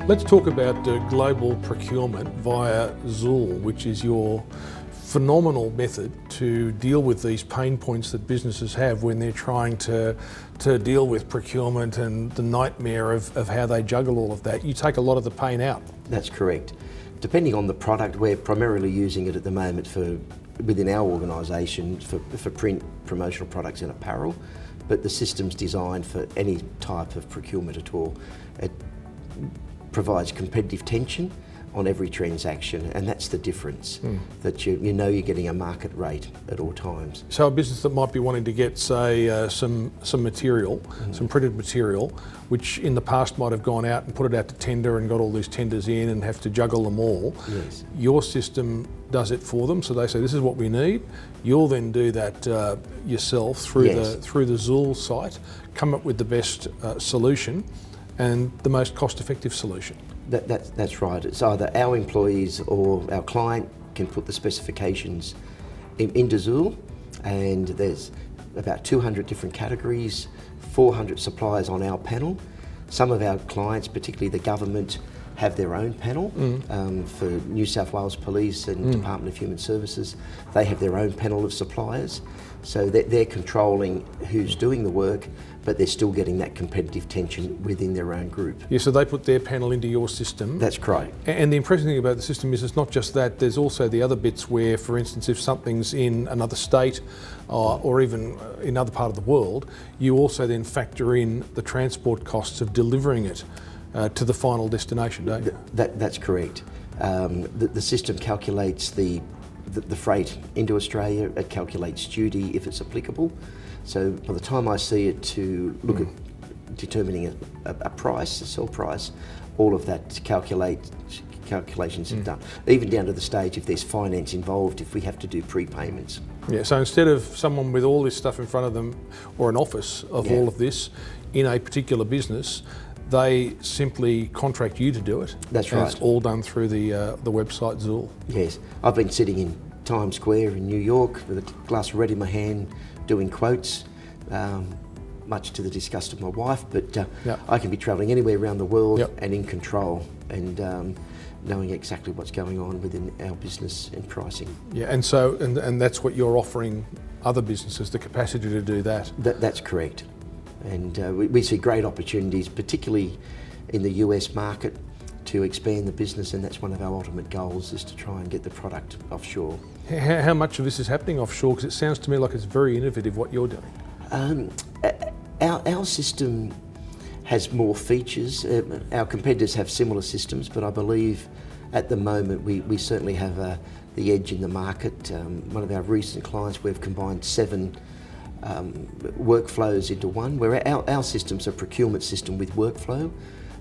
Let's talk about global procurement via ZOOL, which is your phenomenal method to deal with these pain points that businesses have when they're trying to deal with procurement and the nightmare of how they juggle all of that. You take a lot of the pain out. That's correct. Depending on the product, we're primarily using it at the moment within our organisation for print, promotional products and apparel, but the system's designed for any type of procurement at all. It provides competitive tension on every transaction, and that's the difference, that you know you're getting a market rate at all times. So a business that might be wanting to get, say, some material, some printed material, which in the past might have gone out and put it out to tender and got all these tenders in and have to juggle them all. Yes. Your system does it for them, so they say this is what we need. You'll then do that yourself through the ZOOL site, come up with the best solution and the most cost-effective solution. That's right. It's either our employees or our client can put the specifications into ZOOL, and there's about 200 different categories, 400 suppliers on our panel. Some of our clients, particularly the government, have their own panel. For New South Wales Police and Department of Human Services, they have their own panel of suppliers. So they're controlling who's doing the work, but they're still getting that competitive tension within their own group. Yeah, so they put their panel into your system. That's correct. And the impressive thing about the system is it's not just that, there's also the other bits where, for instance, if something's in another state or even in another part of the world, you also then factor in the transport costs of delivering it to the final destination, don't you? That's correct. The system calculates the freight into Australia. It calculates duty if it's applicable. So by the time I see it to look at determining a price, a sell price, all of that calculations are done. Even down to the stage if there's finance involved, if we have to do prepayments. Yeah, so instead of someone with all this stuff in front of them or an office of all of this in a particular business, they simply contract you to do it. That's and right. It's all done through the website ZOOL. Yes, I've been sitting in Times Square in New York with a glass of red in my hand, doing quotes, much to the disgust of my wife, but I can be travelling anywhere around the world and in control and knowing exactly what's going on within our business and pricing. Yeah, and so and that's what you're offering other businesses, the capacity to do that. That's correct. And we see great opportunities, particularly in the US market, to expand the business, and that's one of our ultimate goals, is to try and get the product offshore. How much of this is happening offshore? Because it sounds to me like it's very innovative what you're doing. Our system has more features. Our competitors have similar systems, but I believe at the moment we certainly have the edge in the market. One of our recent clients, we've combined 7 workflows into one, where our system's a procurement system with workflow.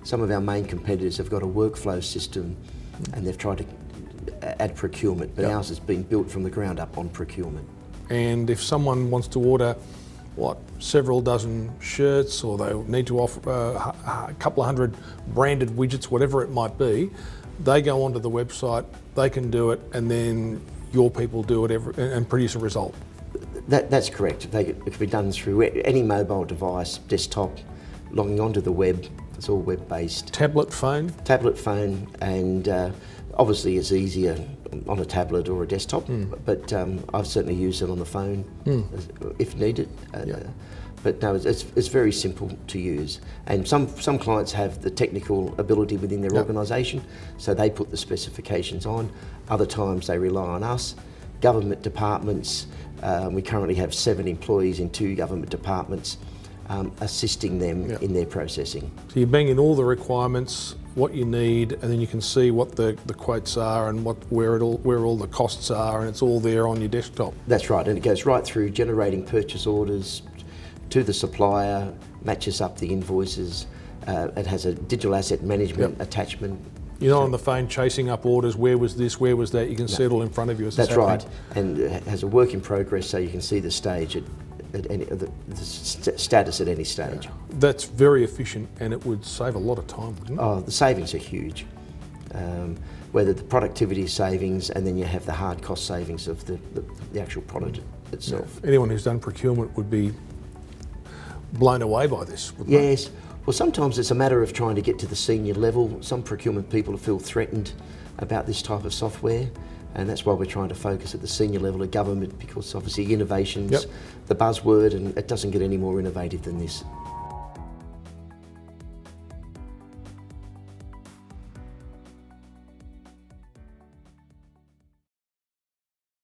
Some of our main competitors have got a workflow system and they've tried to add procurement, but ours has been built from the ground up on procurement. And if someone wants to order, several dozen shirts, or they need to offer a couple of hundred branded widgets, whatever it might be, they go onto the website, they can do it, and then your people do it and produce a result. That's correct. It can be done through any mobile device, desktop, logging onto the web. It's all web-based. Tablet, phone? Tablet, phone, and obviously it's easier on a tablet or a desktop, but I've certainly used it on the phone if needed. But no, it's very simple to use. And some clients have the technical ability within their organisation, so they put the specifications on. Other times they rely on us. Government departments, we currently have 7 employees in 2 government departments, assisting them in their processing. So you bang in all the requirements, what you need, and then you can see what the quotes are and where all the costs are, and it's all there on your desktop. That's right, and it goes right through generating purchase orders to the supplier, matches up the invoices. It has a digital asset management attachment. You're not on the phone chasing up orders, where was this, where was that, you can see it all in front of you as it's happening. That's right, and it has a work in progress, so you can see the stage the status at any stage. That's very efficient, and it would save a lot of time, wouldn't it? Oh, the savings are huge. Whether the productivity savings, and then you have the hard cost savings of the actual product itself. Anyone who's done procurement would be blown away by this, wouldn't they? Yes. Well, sometimes it's a matter of trying to get to the senior level. Some procurement people feel threatened about this type of software, and that's why we're trying to focus at the senior level of government, because obviously innovation's Yep. the buzzword, and it doesn't get any more innovative than this.